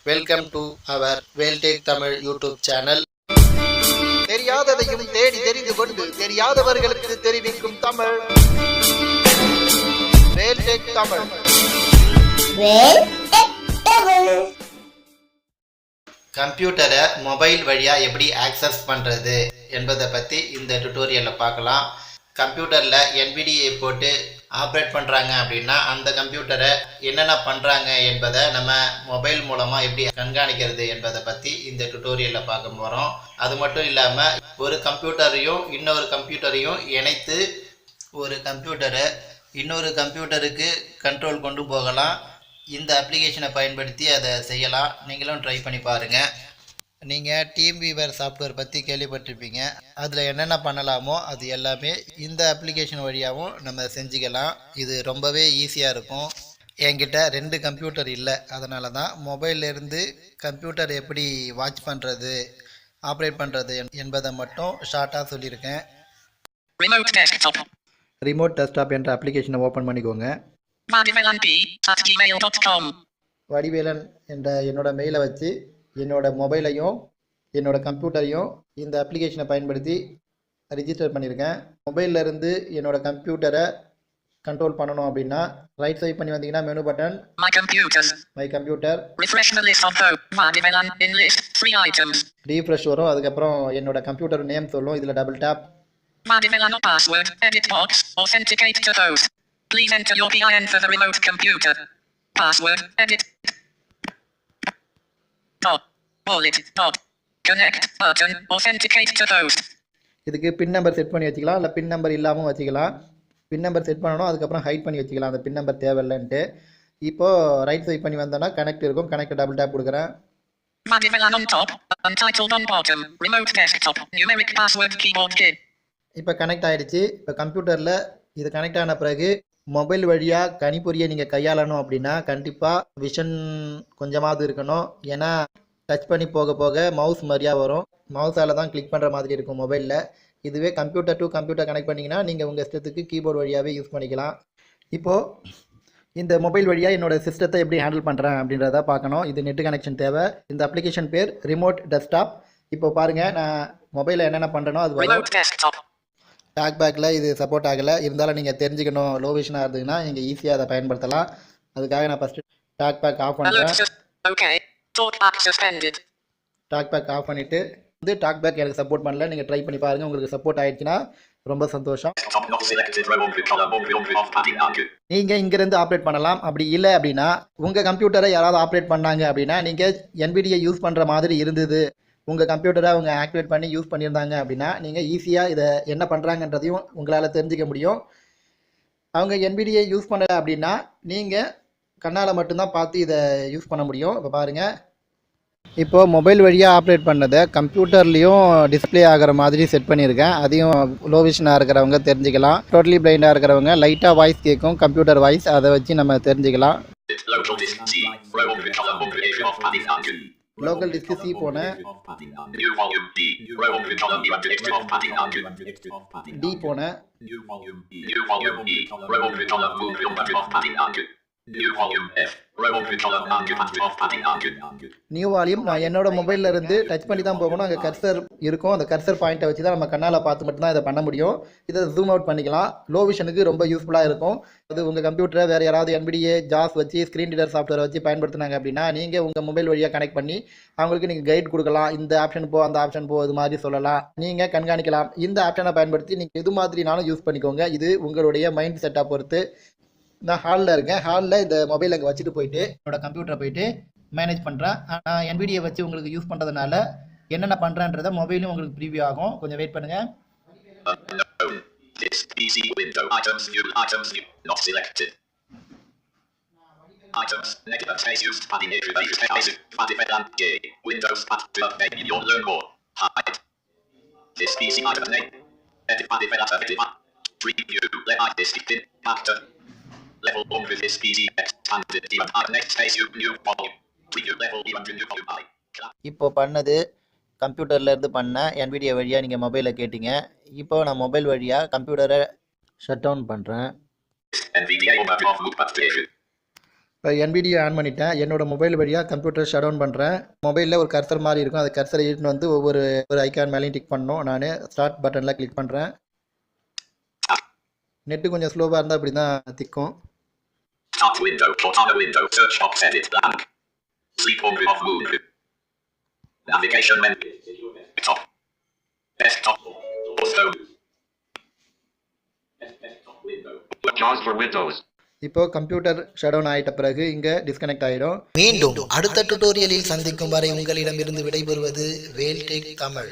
Welcome to our Veltech Tamil YouTube channel. தெரியாததையும் தேடி தெரிந்து கொண்டு தெரியாதவர்களுக்கு தெரிவிக்கும் தமிழ் வேல்டெக் தமிழ். கம்ப்யூட்டரை மொபைல் வழியாக எப்படி ஆக்சஸ் பண்ணுறது என்பதை பற்றி இந்த டுட்டோரியலில் பார்க்கலாம். கம்ப்யூட்டரில் NVDA போட்டு ஆப்ரேட் பண்ணுறாங்க அப்படின்னா அந்த கம்ப்யூட்டரை என்னென்ன பண்ணுறாங்க என்பதை நம்ம மொபைல் மூலமாக எப்படி கண்காணிக்கிறது என்பதை பற்றி இந்த டுட்டோரியலில் பார்க்க போகிறோம். அது மட்டும் இல்லாமல் ஒரு கம்ப்யூட்டரையும் இன்னொரு கம்ப்யூட்டரையும் இணைத்து ஒரு கம்ப்யூட்டரை இன்னொரு கம்ப்யூட்டருக்கு கண்ட்ரோல் கொண்டு போகலாம். இந்த அப்ளிகேஷனை பயன்படுத்தி அதை செய்யலாம். நீங்களும் ட்ரை பண்ணி பாருங்கள். நீங்கள் டீம் வீவர் சாஃப்ட்வேர் பற்றி கேள்விப்பட்டிருப்பீங்க. அதில் என்னென்ன பண்ணலாமோ அது எல்லாமே இந்த அப்ளிகேஷன் வழியாகவும் நம்ம செஞ்சுக்கலாம். இது ரொம்பவே ஈஸியாக இருக்கும். என்கிட்ட 2 கம்ப்யூட்டர் இல்லை, அதனால தான் மொபைல்லேருந்து கம்ப்யூட்டர் எப்படி வாட்ச் பண்ணுறது ஆப்ரேட் பண்ணுறது என்பதை மட்டும் ஷார்ட்டாக சொல்லியிருக்கேன். ரிமோட் டெஸ்க்டாப் என்ற அப்ளிகேஷனை ஓப்பன் பண்ணிக்கோங்க. வடிவேலன் என்ற என்னோட மெயிலை வச்சு என்னோட மொபைலையும் என்னோட கம்ப்யூட்டரையும் இந்த அப்ளிகேஷனை பயன்படுத்தி ரிஜிஸ்டர் பண்ணியிருக்கேன். மொபைலில் இருந்து என்னோட கம்ப்யூட்டரை கண்ட்ரோல் பண்ணணும் அப்படின்னா ரைட் ஸ்வைப் பண்ணி வந்தீங்கன்னா menu button my computer refresh வரும். அதுக்கப்புறம் என்னோட கம்ப்யூட்டர் நேம் சொல்லும். இதில் double tape. Password, edit box, authenticate to host. Please enter your PIN for the remote computer. Password, edit. Dot, wallet, dot, connect button, authenticate to host. இதுக்கு பின் number set பண்ணி வச்சுக்கலாம், இல்லை பின் number இல்லாமல் வச்சுக்கலாம். பின் number set பண்ணணும், அதுக்கப்புறம் height பண்ணி வச்சுக்கலாம் அந்த பின் நம்பர் தேவையில்லைன்ட்டு. இப்போது ரைட் ஸ்வைப் பண்ணி வந்தோன்னா கனெக்ட் இருக்கும். கனெக்ட் டபுள் டேப் கொடுக்குறேன். Madivelan on top, untitled on bottom, remote desktop, numeric password keyboard key. இப்போ கனெக்ட் ஆகிடுச்சு. இப்போ கம்ப்யூட்டரில் இது கனெக்ட் ஆன பிறகு மொபைல் வழியாக கணிப்பொறியை நீங்கள் கையாளணும் அப்படின்னா கண்டிப்பாக விஷன் கொஞ்சமாவது இருக்கணும். ஏன்னா டச் பண்ணி போக போக மவுஸ் மாதிரியாக வரும். மவுஸால் தான் கிளிக் பண்ணுற மாதிரி இருக்கும் மொபைலில். இதுவே கம்ப்யூட்டர் டு கம்ப்யூட்டர் கனெக்ட் பண்ணிங்கன்னா நீங்கள் உங்கள் இஷ்டத்துக்கு கீபோர்டு வழியாகவே யூஸ் பண்ணிக்கலாம். இப்போது இந்த மொபைல் வழியாக என்னோடய சிஸ்டத்தை எப்படி ஹேண்டில் பண்ணுறேன் அப்படின்றத பார்க்கணும். இது நெட் கனெக்ஷன் தேவை. இந்த அப்ளிகேஷன் பேர் ரிமோட் டெஸ்க்டாப். இப்போ பாருங்கள், நான் மொபைலில் என்னென்ன பண்ணுறனோ அது வரும். டாக் பேக்கில் இது சப்போர்ட் ஆகலை. இருந்தாலும் நீங்கள் தெரிஞ்சுக்கணும், லோ விஷனாக இருந்ததுன்னா நீங்கள் ஈஸியாக அதை பயன்படுத்தலாம். அதுக்காக நான் ஃபஸ்ட்டு டாக் பேக் ஆஃப் பண்ணுறேன். டாக் பேக் ஆஃப் பண்ணிவிட்டு வந்து டாக் பேக் எனக்கு சப்போர்ட் பண்ணல, நீங்கள் ட்ரை பண்ணி பாருங்கள். உங்களுக்கு சப்போர்ட் ஆகிடுச்சுன்னா ரொம்ப சந்தோஷம். நீங்கள் இங்கேருந்து ஆப்ரேட் பண்ணலாம். அப்படி இல்லை அப்படின்னா உங்கள் கம்ப்யூட்டரை யாராவது ஆப்ரேட் பண்ணாங்க அப்படின்னா நீங்கள் NVDA யூஸ் பண்ணுற மாதிரி இருந்தது, உங்கள் கம்ப்யூட்டரை அவங்க ஆக்டிவேட் பண்ணி யூஸ் பண்ணியிருந்தாங்க அப்படின்னா நீங்கள் ஈஸியாக இதை என்ன பண்ணுறாங்கன்றதையும் உங்களால் தெரிஞ்சிக்க முடியும். அவங்க NVDA யூஸ் பண்ணலை அப்படின்னா நீங்கள் கண்ணால் மட்டும்தான் பார்த்து இதை யூஸ் பண்ண முடியும். இப்போ பாருங்கள், இப்போது மொபைல் வழியாக ஆப்ரேட் பண்ணதை கம்ப்யூட்டர்லேயும் டிஸ்பிளே ஆகிற மாதிரி செட் பண்ணியிருக்கேன். அதையும் லோ விஷனாக இருக்கிறவங்க தெரிஞ்சுக்கலாம். டோட்டலி பிளைண்டாக இருக்கிறவங்க லைட்டாக வாய்ஸ் கேட்கும் கம்ப்யூட்டர் வாய்ஸ், அதை வச்சு நம்ம தெரிஞ்சுக்கலாம். லோக்கல் டிஸ்க் சி போனேன், டி போனேன், நியூ வால்யூம். நான் என்னோட மொபைலில் இருந்து டச் பண்ணி தான் போகணும். அங்கே கர்சர் இருக்கும். அந்த கர்சர் பாயிண்ட்டை வச்சு தான் நம்ம கண்ணால் பார்த்து மட்டும்தான் இதை பண்ண முடியும். இதை ஜூம் அவுட் பண்ணிக்கலாம். லோ விஷனுக்கு ரொம்ப யூஸ்ஃபுல்லாக இருக்கும். அது உங்கள் கம்ப்யூட்டரை வேறு யாராவது NVDA ஜாஸ் வச்சு ஸ்க்ரீன் ரீடர் சாஃப்ட்வேர் வச்சு பயன்படுத்தினாங்க அப்படின்னா நீங்கள் உங்கள் மொபைல் வழியாக கனெக்ட் பண்ணி அவங்களுக்கு நீங்கள் கைட் கொடுக்கலாம். இந்த ஆப்ஷன் போ, அந்த ஆப்ஷன் போ, இது மாதிரி சொல்லலாம். நீங்கள் கண்காணிக்கலாம். இந்த ஆப்ஷனை பயன்படுத்தி நீங்கள் இது மாதிரினாலும் யூஸ் பண்ணிக்கோங்க. இது உங்களுடைய மைண்ட் செட்டாக பொறுத்து. நான் ஹாலில் இருக்கேன். ஹாலில் இந்த மொபைல் அங்கே வச்சுட்டு போயிட்டு என்னோடய கம்ப்யூட்டரை போயிட்டு மேனேஜ் பண்ணுறேன். நான் NVDA வச்சு உங்களுக்கு யூஸ் பண்ணுறதுனால என்னென்ன பண்ணுறேன்றதை மொபைலும் உங்களுக்கு ப்ரீவியூ ஆகும். கொஞ்சம் வெயிட் பண்ணுங்கள். Level 1 with this PC expanded next space new volume preview level even new volume high. இப்போ பண்ணது கம்ப்யூட்டரில் இருந்து பண்ண NVDA வழியாக நீங்கள் மொபைலை கேட்டிங்க. இப்போ நான் மொபைல் வழியாக கம்ப்யூட்டரை ஷட் டவுன் பண்ணுறேன். NVDA இப்போ இப்போ NVDA ஆன் பண்ணிட்டேன். என்னோட மொபைல் வழியாக கம்ப்யூட்டர் ஷட் டவுன் பண்ணுறேன். மொபைலில் ஒரு கர்சர் மாதிரி இருக்கும். அந்த கர்சரை இழுத்துன்னு வந்து ஒவ்வொரு ஐக்கான் மேலேயும் டிக் பண்ணணும். நான் ஸ்டார்ட் பட்டனில் கிளிக் பண்ணுறேன். நெட்டு கொஞ்சம் ஸ்லோவாக இருந்தால் அப்படி தான் திக்கும். Start window, put on a window, search box, edit blank. Sleep on off move. Navigation menu. Top. Desktop. Home. Desktop window. JAWS for Windows. இப்போ கம்ப்யூட்டர் ஷட் டவுன் ஆகிட்ட பிறகு இங்கே டிஸ்கனெக்ட் ஆகிடும். மீண்டும் அடுத்த டுடோரியலில் சந்திக்கும் வரை உங்களிடமிருந்து விடைபெறுவது வேல்டெக் தமிழ்.